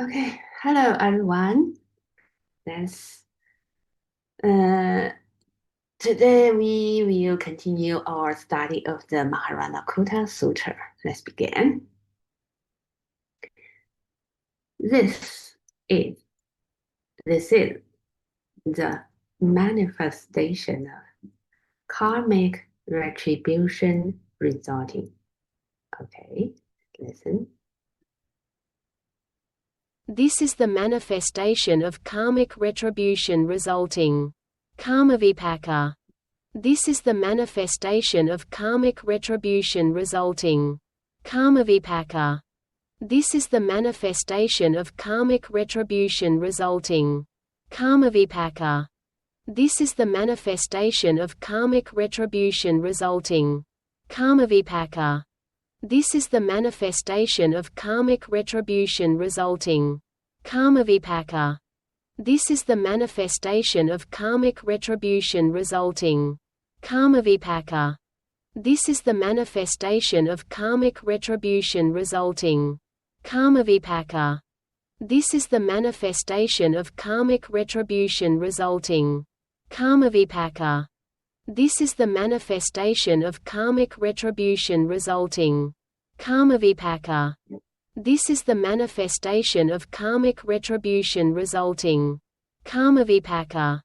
Okay, hello everyone. Let's today we will continue our study of the Maharatnakuta Sutra. Let's begin. This is the manifestation of karmic retribution resulting. Okay, listen. This is the manifestation of karmic retribution resulting. Karma vipaka. This is the manifestation of karmic retribution resulting. Karma vipaka. This is the manifestation of karmic retribution resulting. Karma vipaka. This is the manifestation of karmic retribution resulting. Karma vipaka. This is the manifestation of karmic retribution resulting. Karma vipaka. This is the manifestation of karmic retribution resulting. Karma vipaka. This is the manifestation of karmic retribution resulting. Karma vipaka. This is the manifestation of karmic retribution resulting. Karma vipaka. This is the manifestation of karmic retribution resulting. Karma vipaka. This is the manifestation of karmic retribution resulting. Karma vipaka.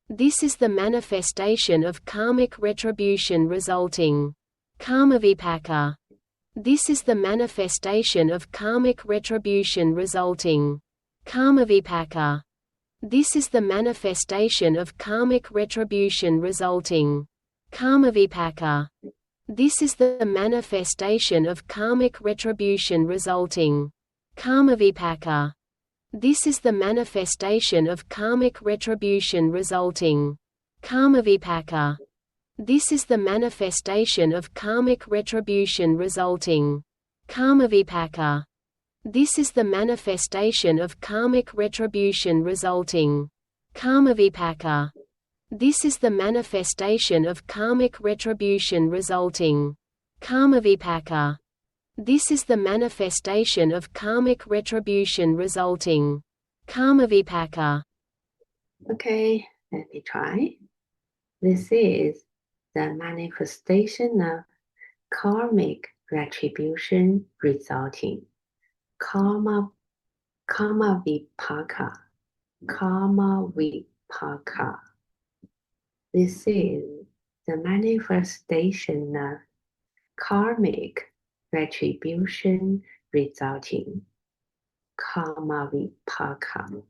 This is the manifestation of karmic retribution resulting. Karma vipaka. This is the manifestation of karmic retribution resulting. Karma vipaka. This is the manifestation of karmic retribution resulting. Karma vipaka. This is the manifestation of karmic retribution resulting. Karma vipaka. This is the manifestation of karmic retribution resulting. Karma vipaka. This is the manifestation of karmic retribution resulting. Karma vipaka. This is the manifestation of karmic retribution resulting. Karma vipaka. This is the manifestation of karmic retribution resulting. Karma vipaka. This is the manifestation of karmic retribution resulting. Karma vipaka. Okay, let me try. This is the manifestation of karmic retribution resulting. Karma vipaka. Karma vipaka. This is the manifestation of karmic retribution resulting. Karma vipaka.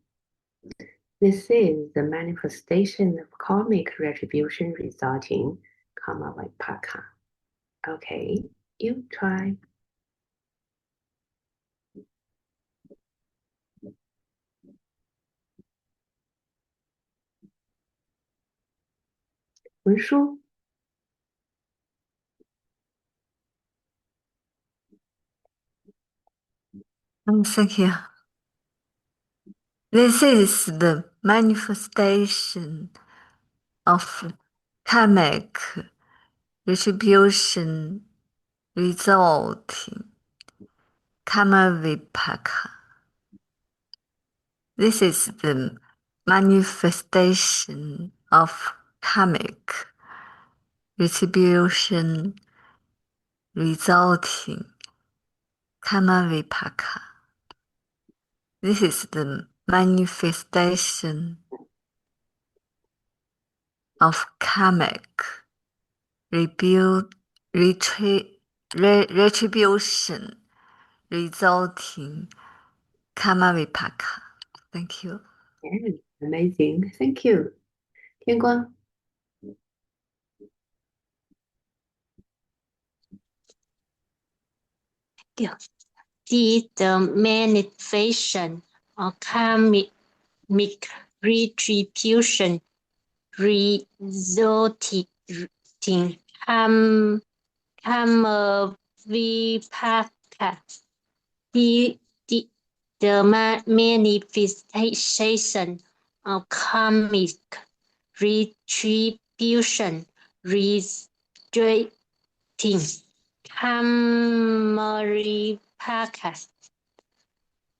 This is the manifestation of karmic retribution resulting. Karma vipaka. Okay, you try.文书 Thank you. This is the manifestation of karmic retribution resulting. Karma vipaka. This is the manifestation of karmic retribution resulting. Karma vipaka. This is the manifestation of karmic retribution resulting. Karma vipaka. Thank you. Amazing. Thank you. 天光 The manifestation of karmic retribution resulting karma vipaka. The manifestation of karmic retribution resulting karma vipaka.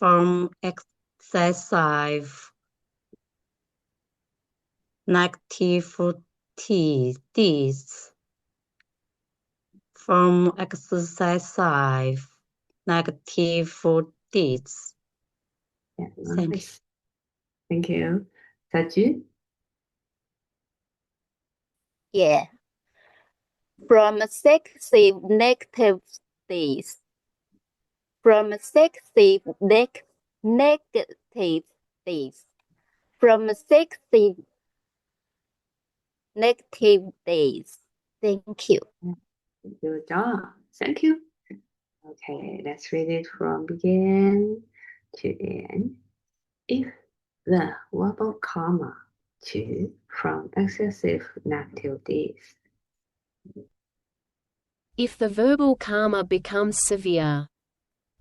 from excessive negative deeds, from excessive negative deeds. Yeah, Thank you. nice. Thank you. Saju? Yeah. From excessive negative deeds. From excessive negative deeds. From excessive negative days. Thank you. Good job. Thank you. Okay, let's read it from begin to end. If the verbal karma to from excessive negative deeds. If the verbal karma becomes severe,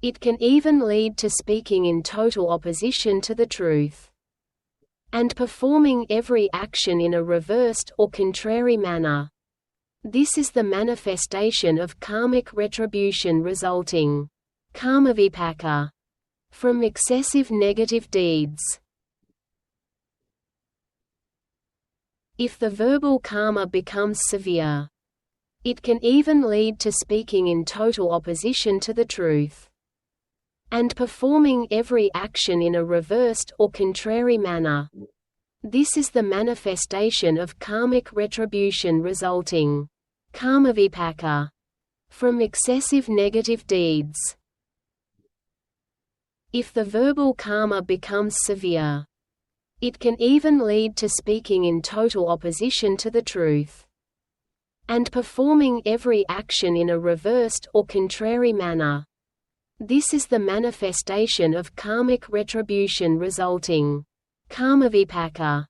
it can even lead to speaking in total opposition to the truth, and performing every action in a reversed or contrary manner. This is the manifestation of karmic retribution resulting, karma vipaka, from excessive negative deeds. If the verbal karma becomes severe, it can even lead to speaking in total opposition to the truth, and performing every action in a reversed or contrary manner. This is the manifestation of karmic retribution resulting, karma vipaka, from excessive negative deeds. If the verbal karma becomes severe, it can even lead to speaking in total opposition to the truth, and performing every action in a reversed or contrary manner. This is the manifestation of karmic retribution resulting, karma vipaka,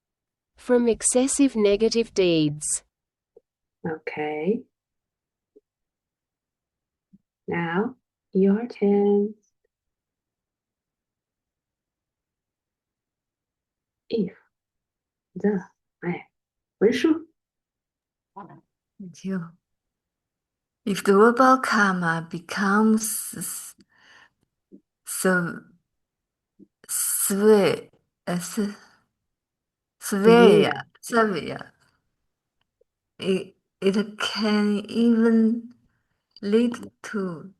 from excessive negative deeds. Okay. Now, your turn. If the 文书 Thank you. If the verbal karma becomes severe, it can even lead to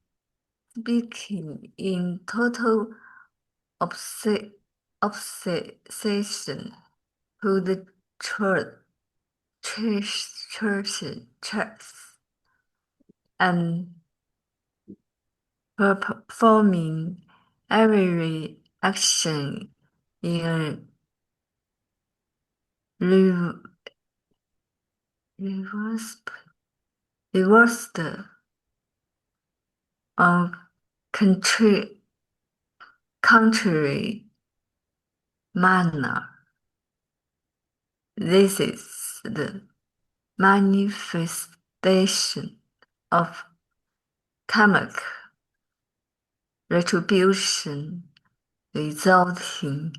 speaking in total opposition to the church, and performing every action in a reversed or contrary manner. This is the manifestation of karmic retribution resulting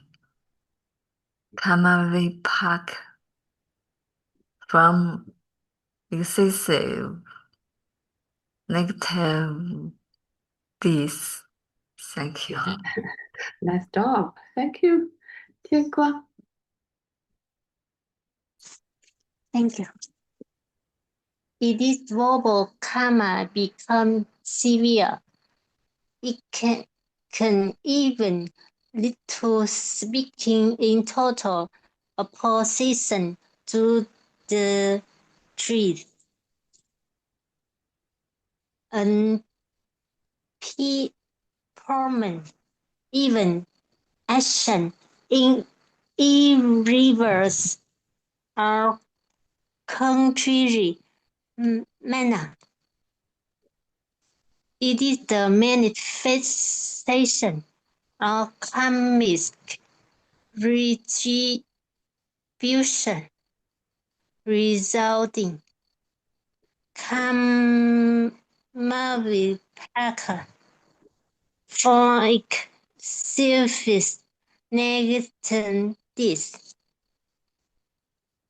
karma vipaka from excessive negative deeds. Thank you. Nice job. Thank you. 天光 Thank you. If this verbal karma become severe, it can even lead to speaking in total opposition to the truth, and performing even action in irreverse or contrary manner. It is the manifestation of karmic retribution resulting karma vipaka from excessive negative deeds.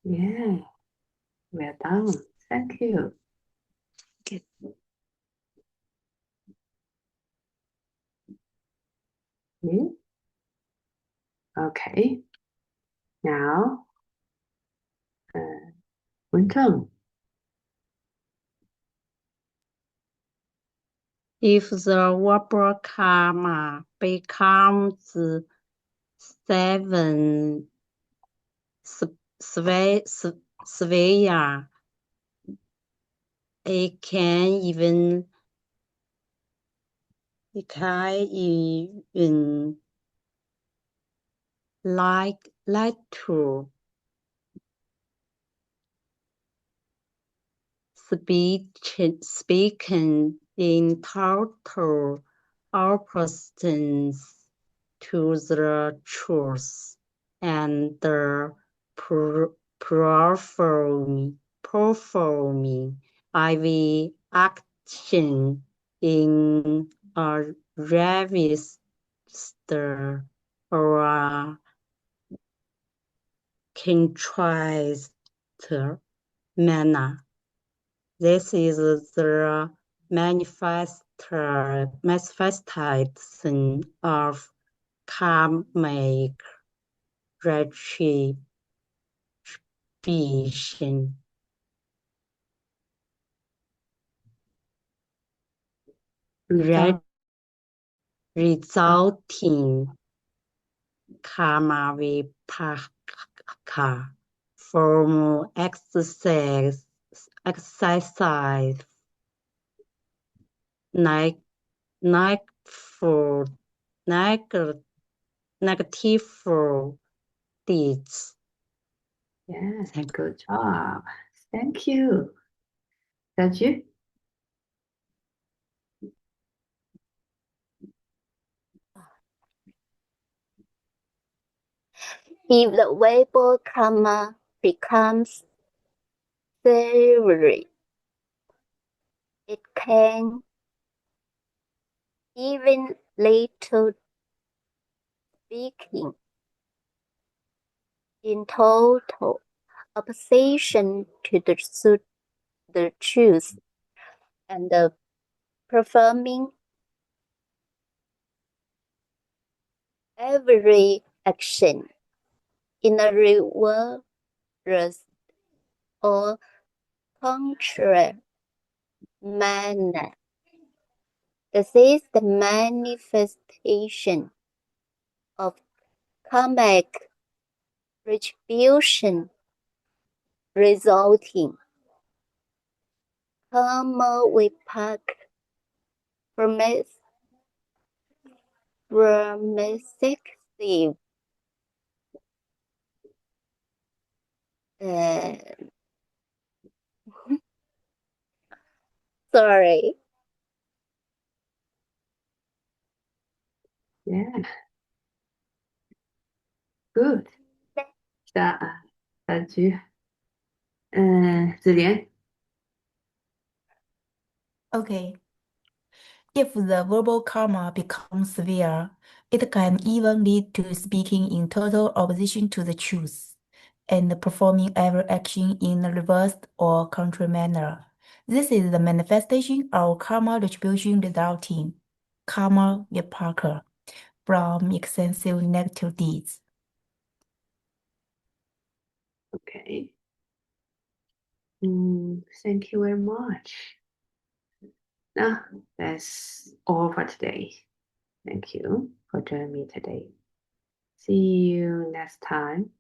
Yeah. Well done. Thank you. Okay. Yeah. Okay. Now, Winton. If the verbal karma becomes seven sphere, it can even like to speaking in total opposites to the truth and performing IV action in a register or a contrived manner. This is the manifestation of karmic retribution. Resulting karma vipaka from exercise negative deeds. Yes, good job. Thank you. Raju? If the verbal karma becomes treasury, it can even lead to speaking in total opposition to the truth and performing every action in a reverse or contrary manner. This is the manifestation of karmic retribution resulting karma vipaka from successive sorry. Yeah. Good. 下句，子莲。 Okay. If the verbal karma becomes severe, it can even lead to speaking in total opposition to the truth and performing every action in a reversed or contrary manner. This is the manifestation of karma retribution resulting karma vipaka from extensive negative deeds. Okay. Thank you very much. Now, that's all for today. Thank you for joining me today. See you next time.